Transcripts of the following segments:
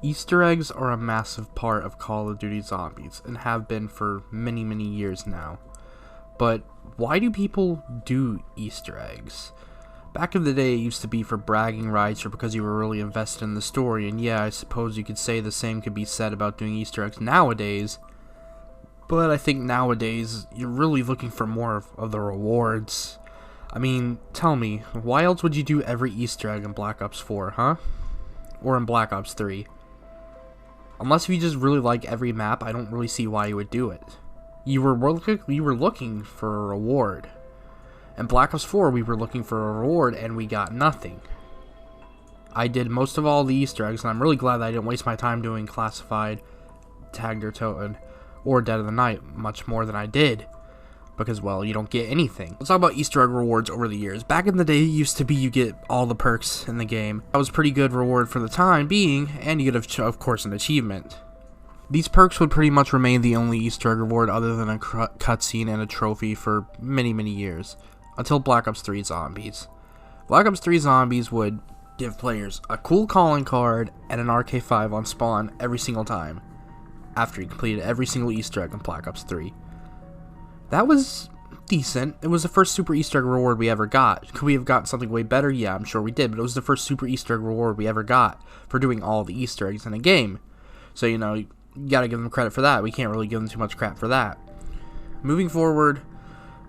Easter eggs are a massive part of Call of Duty Zombies and have been for many, many years now. But why do people do Easter eggs? Back in the day, it used to be for bragging rights or because you were really invested in the story, and yeah, I suppose you could say the same could be said about doing Easter eggs nowadays. But I think nowadays, you're really looking for more of the rewards. I mean, tell me, why else would you do every Easter egg in Black Ops 4, huh? Or in Black Ops 3? Unless if you just really like every map, I don't really see why you would do it. You were looking for a reward. In Black Ops 4, we were looking for a reward, and we got nothing. I did most of all the Easter eggs, and I'm really glad that I didn't waste my time doing Classified, Tagged or Toten, or Dead of the Night much more than I did. Because, well, you don't get anything. Let's talk about Easter egg rewards over the years. Back in the day, it used to be you get all the perks in the game. That was a pretty good reward for the time being, and you get, of course, an achievement. These perks would pretty much remain the only Easter egg reward other than a cutscene and a trophy for many, many years. Until Black Ops 3 Zombies. Black Ops 3 Zombies would give players a cool calling card and an RK5 on spawn every single time, after you completed every single Easter egg in Black Ops 3. That was decent. It was the first super Easter egg reward we ever got. Could we have gotten something way better? Yeah, I'm sure we did, but it was the first super Easter egg reward we ever got for doing all the Easter eggs in a game. So, you know, you gotta give them credit for that. We can't really give them too much crap for that. Moving forward,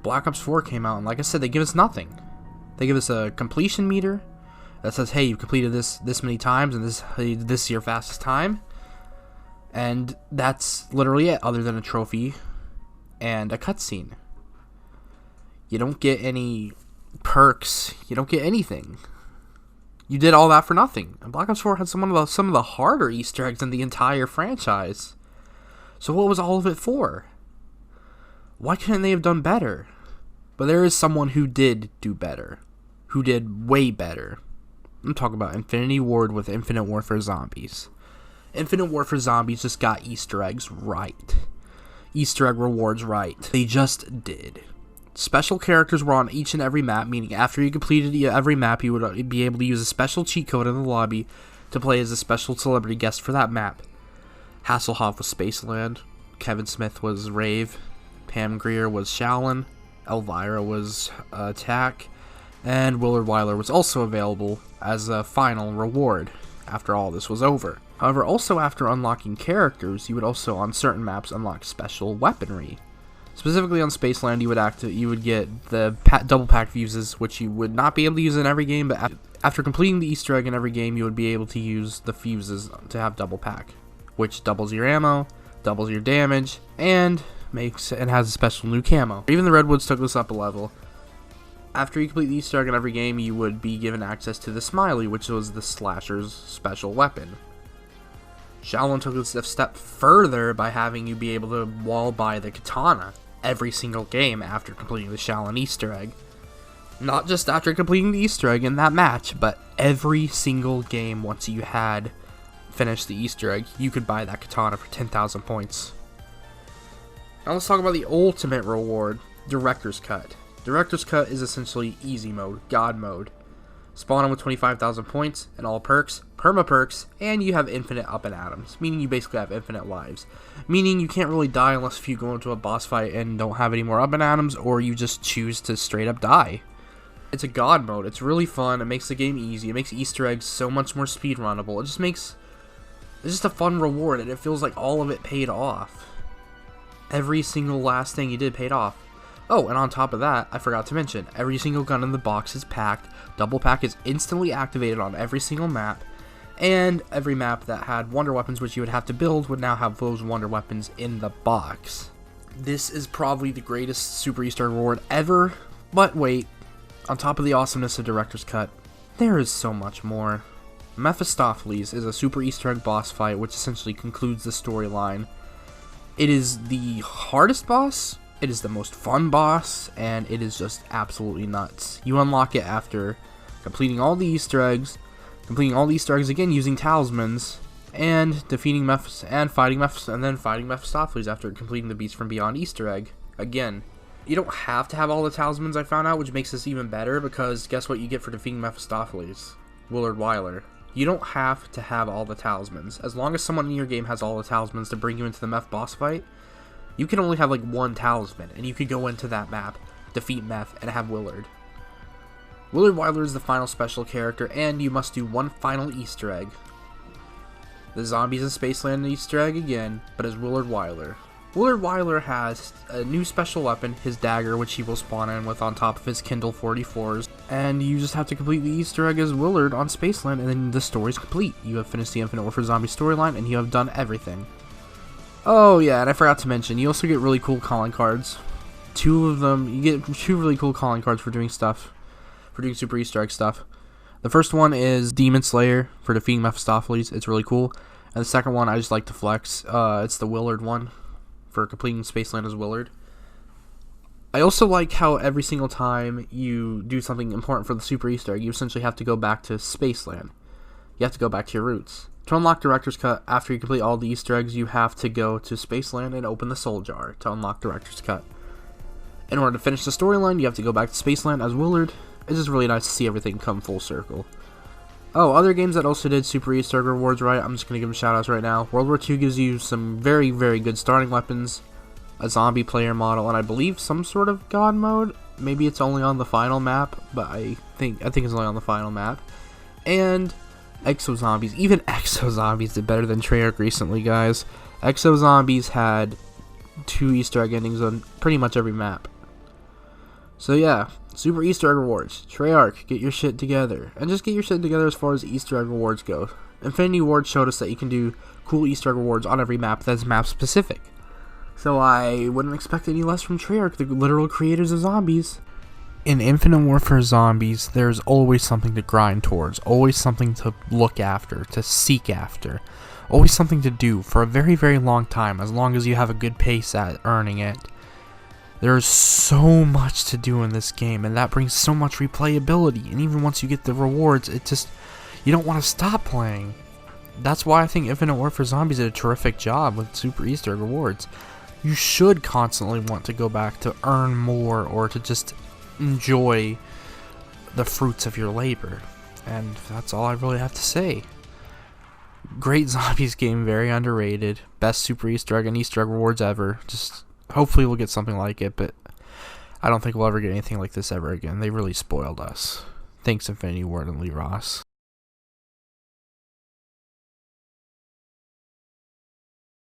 Black Ops 4 came out, and like I said, they give us nothing. They give us a completion meter that says, hey, you've completed this many times, and this is your fastest time. And that's literally it, other than a trophy and a cutscene. You don't get any perks. You don't get anything. You did all that for nothing. And Black Ops 4 had some of the harder Easter eggs in the entire franchise. So what was all of it for? Why couldn't they have done better? But there is someone who did do better. Who did way better. I'm talking about Infinity Ward with Infinite Warfare Zombies. Infinite Warfare Zombies just got Easter eggs right. Easter egg rewards right. They just did. Special characters were on each and every map, meaning after you completed every map, you would be able to use a special cheat code in the lobby to play as a special celebrity guest for that map. Hasselhoff was Spaceland. Kevin Smith was Rave. Pam Grier was Shaolin. Elvira was Attack. And Willard Wyler was also available as a final reward after all this was over. However, also after unlocking characters, you would also on certain maps unlock special weaponry. Specifically on Spaceland, you would get the double pack fuses, which you would not be able to use in every game, but after completing the Easter egg in every game, you would be able to use the fuses to have double pack, which doubles your ammo, doubles your damage, and has a special new camo. Even the Redwoods took this up a level. After you complete the Easter egg in every game, you would be given access to the Smiley, which was the Slasher's special weapon. Shaolin took this a step further by having you be able to wall buy the katana every single game after completing the Shaolin Easter egg. Not just after completing the Easter egg in that match, but every single game once you had finished the Easter egg, you could buy that katana for 10,000 points. Now let's talk about the ultimate reward, Director's Cut. Director's Cut is essentially easy mode, God mode. Spawn with 25,000 points and all perks, perma perks, and you have infinite up and atoms, meaning you basically have infinite lives. Meaning you can't really die unless if you go into a boss fight and don't have any more up and atoms, or you just choose to straight up die. It's a God mode. It's really fun. It makes the game easy. It makes Easter eggs so much more speedrunnable. It's just a fun reward, and it feels like all of it paid off. Every single last thing you did paid off. Oh, and on top of that, I forgot to mention, every single gun in the box is packed, double pack is instantly activated on every single map, and every map that had wonder weapons which you would have to build would now have those wonder weapons in the box. This is probably the greatest Super Easter egg reward ever, but wait, on top of the awesomeness of Director's Cut, there is so much more. Mephistopheles is a Super Easter egg boss fight which essentially concludes the storyline. It is the hardest boss, it is the most fun boss, and it is just absolutely nuts. You unlock it after completing all the Easter eggs, again using talismans, and defeating fighting Mephistopheles after completing the Beast from Beyond Easter egg again. You don't have to have all the talismans, I found out, which makes this even better, because guess what you get for defeating Mephistopheles? Willard Wyler. You don't have to have all the talismans. As long as someone in your game has all the talismans to bring you into the Meth boss fight, you can only have like one talisman, and you could go into that map, defeat Meth, and have Willard. Willard Wyler is the final special character, and you must do one final Easter egg. The zombies in Spaceland Easter egg again, but as Willard Wyler. Willard Wyler has a new special weapon, his dagger, which he will spawn in with on top of his Kindle 44s, and you just have to complete the Easter egg as Willard on Spaceland, and then the story's complete. You have finished the Infinite Warfare Zombie storyline, and you have done everything. Oh yeah, and I forgot to mention, you also get really cool calling cards. Two of them, you get 2 really cool calling cards for doing stuff, for doing Super Easter egg stuff. The first one is Demon Slayer for defeating Mephistopheles. It's really cool. And the second one I just like to flex. It's the Willard one for completing Spaceland as Willard. I also like how every single time you do something important for the Super Easter egg, you essentially have to go back to Spaceland. You have to go back to your roots. To unlock Director's Cut, after you complete all the Easter eggs, you have to go to Spaceland and open the Soul Jar to unlock Director's Cut. In order to finish the storyline, you have to go back to Spaceland as Willard. It's just really nice to see everything come full circle. Oh, other games that also did Super Easter egg rewards right, I'm just going to give them shoutouts right now. World War II gives you some very, very good starting weapons, a zombie player model, and I believe some sort of God mode. Maybe it's only on the final map, but I think it's only on the final map. And Exo Zombies. Even Exo Zombies did better than Treyarch recently, guys. Exo Zombies had 2 Easter egg endings on pretty much every map. So yeah, Super Easter egg rewards. Treyarch, get your shit together. And just get your shit together as far as Easter egg rewards go. Infinity Ward showed us that you can do cool Easter egg rewards on every map that's map specific. So I wouldn't expect any less from Treyarch, the literal creators of zombies. In Infinite Warfare Zombies, there's always something to grind towards, always something to look after, to seek after, always something to do for a very, very long time, as long as you have a good pace at earning it. There's so much to do in this game, and that brings so much replayability, and even once you get the rewards, you don't want to stop playing. That's why I think Infinite Warfare Zombies did a terrific job with Super Easter egg rewards. You should constantly want to go back to earn more, or to just enjoy the fruits of your labor. And that's all I really have to say. Great Zombies game, very underrated. Best Super Easter egg and Easter egg rewards ever. Just hopefully we'll get something like it, but I don't think we'll ever get anything like this ever again. They really spoiled us. Thanks, Infinity Ward and Lee Ross.